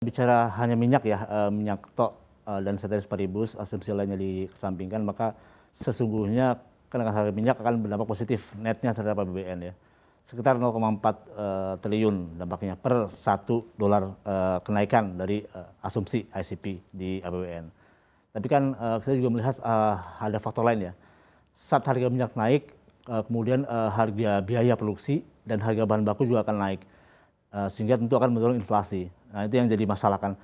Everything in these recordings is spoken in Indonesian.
bicara hanya minyak ya, minyak tok dan ceteris paribus, asumsi lainnya dikesampingkan, maka sesungguhnya kenaikan harga minyak akan berdampak positif netnya terhadap APBN ya. Sekitar 0,4 triliun dampaknya per $1 kenaikan dari asumsi ICP di APBN. Tapi kan kita juga melihat ada faktor lain ya. Saat harga minyak naik, kemudian harga biaya produksi dan harga bahan baku juga akan naik. Sehingga tentu akan mendorong inflasi. Nah itu yang jadi masalah kan.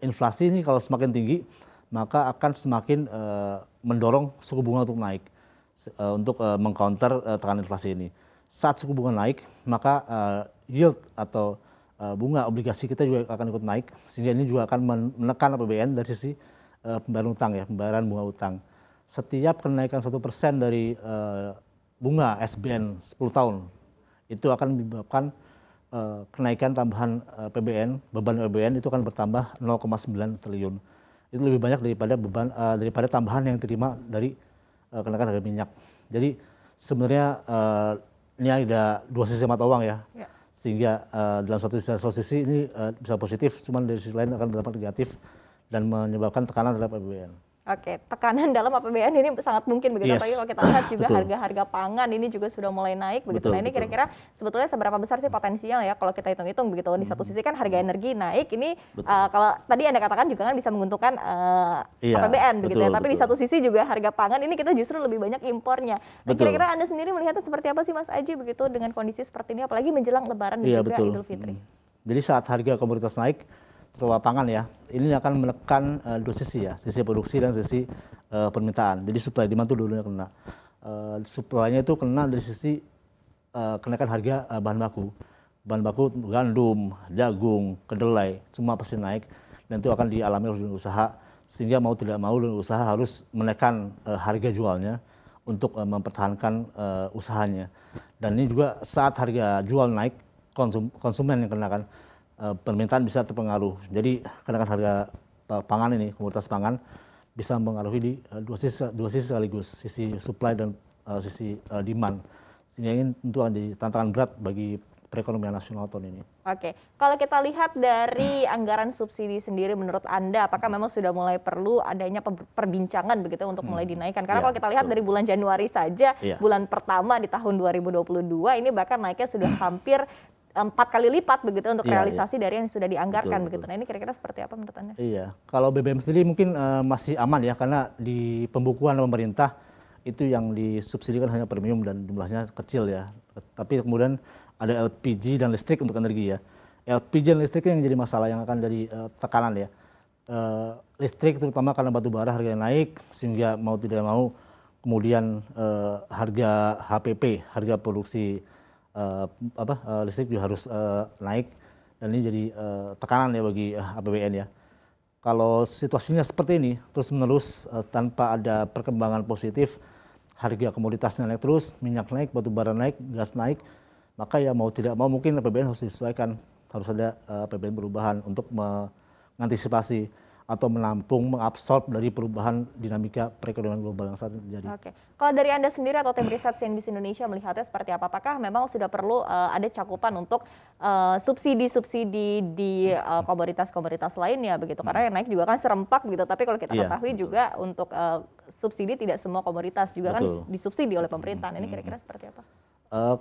Inflasi ini kalau semakin tinggi, maka akan semakin mendorong suku bunga untuk naik. Untuk mengcounter tekanan inflasi ini. Saat suku bunga naik, maka yield atau bunga obligasi kita juga akan ikut naik, sehingga ini juga akan menekan APBN dari sisi pembayaran utang ya, pembayaran bunga utang. Setiap kenaikan 1% dari bunga SBN 10 tahun, itu akan menyebabkan kenaikan tambahan PBN, beban PBN itu akan bertambah 0,9 triliun. Itu lebih banyak daripada tambahan yang diterima dari kenaikan harga minyak. Jadi sebenarnya ini ada dua sisi mata uang ya. Sehingga dalam satu sisi ini bisa positif, cuman dari sisi lain akan berdampak negatif dan menyebabkan tekanan terhadap APBN. Oke, tekanan dalam APBN ini sangat mungkin begitu. Yes. Apalagi kalau kita lihat juga harga-harga pangan ini juga sudah mulai naik begitu. Nah ini kira-kira sebetulnya seberapa besar sih potensial ya kalau kita hitung-hitung begitu. Di satu sisi kan harga energi naik, ini kalau tadi Anda katakan juga kan bisa menguntungkan APBN begitu ya. Tapi di satu sisi juga harga pangan ini kita justru lebih banyak impornya. Nah kira-kira Anda sendiri melihatnya seperti apa sih Mas Aji begitu dengan kondisi seperti ini, apalagi menjelang Lebaran dan juga Idul Fitri? Jadi saat harga komoditas naik, terutama pangan ya, ini akan menekan dua sisi ya, sisi produksi dan sisi permintaan. Jadi supply demand itu dulunya kena. Supply-nya itu kena dari sisi kenaikan harga bahan baku. Bahan baku gandum, jagung, kedelai, semua pasti naik dan itu akan dialami oleh dunia usaha, sehingga mau tidak mau dunia usaha harus menekan harga jualnya untuk mempertahankan usahanya. Dan ini juga saat harga jual naik, konsumen yang kenakan, permintaan bisa terpengaruh. Jadi kenaikan harga pangan ini, komoditas pangan bisa mempengaruhi di dua sisi sekaligus, sisi supply dan sisi demand. Sehingga ini tentu akan jadi tantangan berat bagi perekonomian nasional tahun ini. Oke, kalau kita lihat dari anggaran subsidi sendiri, menurut Anda apakah memang sudah mulai perlu adanya perbincangan begitu untuk mulai dinaikkan? Karena kalau kita lihat dari bulan Januari saja, bulan pertama di tahun 2022 ini bahkan naiknya sudah hampir 4 kali lipat begitu untuk realisasi dari yang sudah dianggarkan begitu. Nah ini kira-kira seperti apa menurut Anda? Iya, kalau BBM sendiri mungkin masih aman ya, karena di pembukuan pemerintah itu yang disubsidikan hanya premium dan jumlahnya kecil ya. Tapi kemudian ada LPG dan listrik untuk energi ya. LPG dan listrik yang jadi masalah, yang akan jadi tekanan ya. Listrik terutama karena batu bara harganya naik, sehingga mau tidak mau kemudian harga HPP, harga produksi listrik juga harus naik, dan ini jadi tekanan ya bagi APBN ya. Kalau situasinya seperti ini terus menerus tanpa ada perkembangan positif, harga komoditasnya naik terus, minyak naik, batu bara naik, gas naik, maka ya mau tidak mau mungkin APBN harus disesuaikan, harus ada APBN perubahan untuk mengantisipasi atau menampung, mengabsorb dari perubahan dinamika perekonomian global yang saat ini terjadi. Oke, kalau dari Anda sendiri atau tim riset CNBC Indonesia melihatnya seperti apa? Apakah memang sudah perlu ada cakupan untuk subsidi-subsidi di komoditas-komoditas lainnya begitu? Karena yang naik juga kan serempak gitu, tapi kalau kita ketahui juga untuk subsidi tidak semua komoditas juga kan disubsidi oleh pemerintah. Ini kira-kira seperti apa?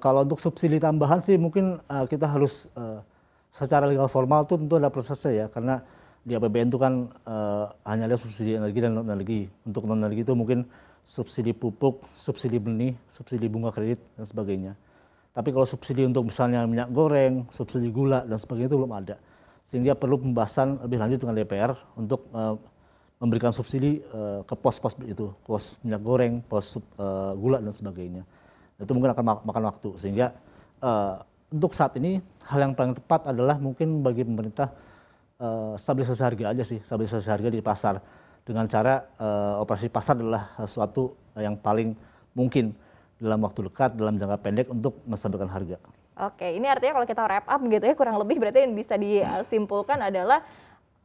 Kalau untuk subsidi tambahan sih mungkin kita harus secara legal formal itu tentu ada prosesnya ya, karena di APBN itu kan hanya ada subsidi energi dan non energi. Untuk non energi itu mungkin subsidi pupuk, subsidi benih, subsidi bunga kredit dan sebagainya. Tapi kalau subsidi untuk misalnya minyak goreng, subsidi gula dan sebagainya itu belum ada. Sehingga perlu pembahasan lebih lanjut dengan DPR untuk memberikan subsidi ke pos-pos itu, pos minyak goreng, pos gula dan sebagainya. Itu mungkin akan makan waktu, sehingga untuk saat ini hal yang paling tepat adalah mungkin bagi pemerintah stabilisasi harga aja sih, stabilisasi harga di pasar dengan cara operasi pasar adalah sesuatu yang paling mungkin dalam waktu dekat, dalam jangka pendek untuk menstabilkan harga. Oke, ini artinya kalau kita wrap up gitu ya, kurang lebih berarti yang bisa disimpulkan adalah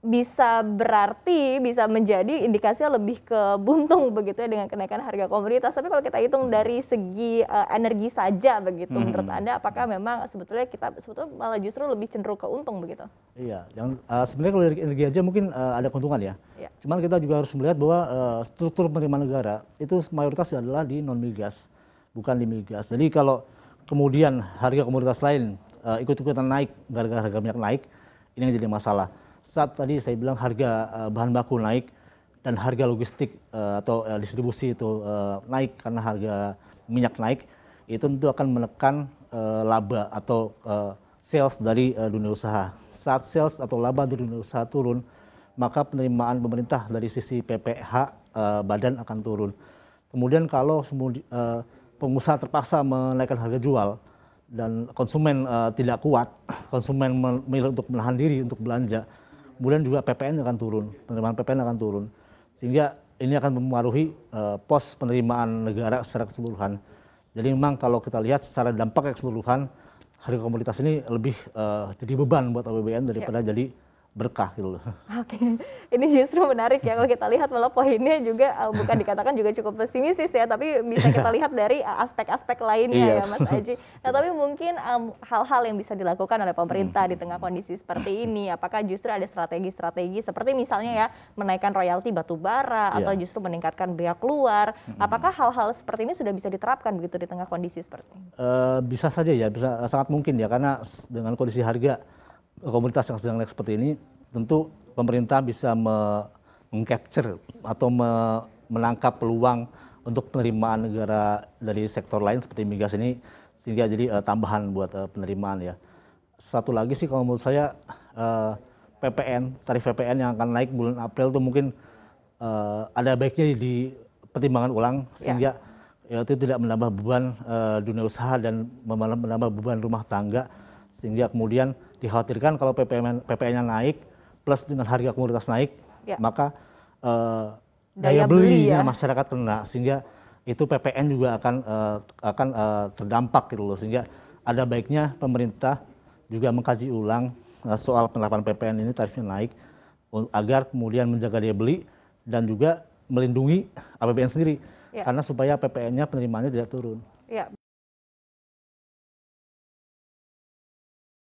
berarti bisa menjadi indikasinya lebih ke buntung begitu ya dengan kenaikan harga komoditas. Tapi kalau kita hitung dari segi energi saja begitu, menurut Anda apakah memang sebetulnya malah justru lebih cenderung ke untung begitu? Iya, yang sebenarnya kalau dari energi aja mungkin ada keuntungan ya. Iya. Cuman kita juga harus melihat bahwa struktur penerimaan negara itu mayoritas adalah di non migas, bukan di migas. Jadi kalau kemudian harga komoditas lain ikut-ikutan naik gara-gara harga minyak naik, ini yang jadi masalah. Saat tadi saya bilang harga bahan baku naik dan harga logistik atau distribusi itu naik karena harga minyak naik, itu tentu akan menekan laba atau sales dari dunia usaha. Saat sales atau laba dari dunia usaha turun, maka penerimaan pemerintah dari sisi PPH badan akan turun. Kemudian kalau pengusaha terpaksa menaikkan harga jual dan konsumen tidak kuat, konsumen memilih untuk menahan diri untuk belanja, kemudian juga PPN akan turun, penerimaan PPN akan turun, sehingga ini akan mempengaruhi pos penerimaan negara secara keseluruhan. Jadi memang kalau kita lihat secara dampak keseluruhan, harga komoditas ini lebih jadi beban buat APBN daripada jadi berkah gitu loh. Oke, ini justru menarik ya kalau kita lihat malah poinnya juga bukan dikatakan juga cukup pesimistis ya, tapi bisa kita lihat dari aspek-aspek lainnya ya Mas Aji. Nah tapi mungkin hal-hal yang bisa dilakukan oleh pemerintah di tengah kondisi seperti ini, apakah justru ada strategi-strategi seperti misalnya ya menaikkan royalti batu bara atau justru meningkatkan bea keluar, apakah hal-hal seperti ini sudah bisa diterapkan begitu di tengah kondisi seperti ini? Bisa saja ya, bisa sangat mungkin ya, karena dengan kondisi harga komoditas yang sedang naik seperti ini, tentu pemerintah bisa mengcapture atau menangkap peluang untuk penerimaan negara dari sektor lain seperti migas ini, sehingga jadi tambahan buat penerimaan ya. Satu lagi sih kalau menurut saya tarif PPN yang akan naik bulan April itu mungkin ada baiknya dipertimbangkan ulang, sehingga itu tidak menambah beban dunia usaha dan menambah beban rumah tangga, sehingga kemudian dikhawatirkan kalau PPN-nya naik plus dengan harga komoditas naik, maka daya belinya masyarakat kena, sehingga itu PPN juga akan terdampak gitu loh. Sehingga ada baiknya pemerintah juga mengkaji ulang soal penerapan PPN ini, tarifnya naik agar kemudian menjaga daya beli dan juga melindungi APBN sendiri, karena supaya PPN-nya penerimaannya tidak turun.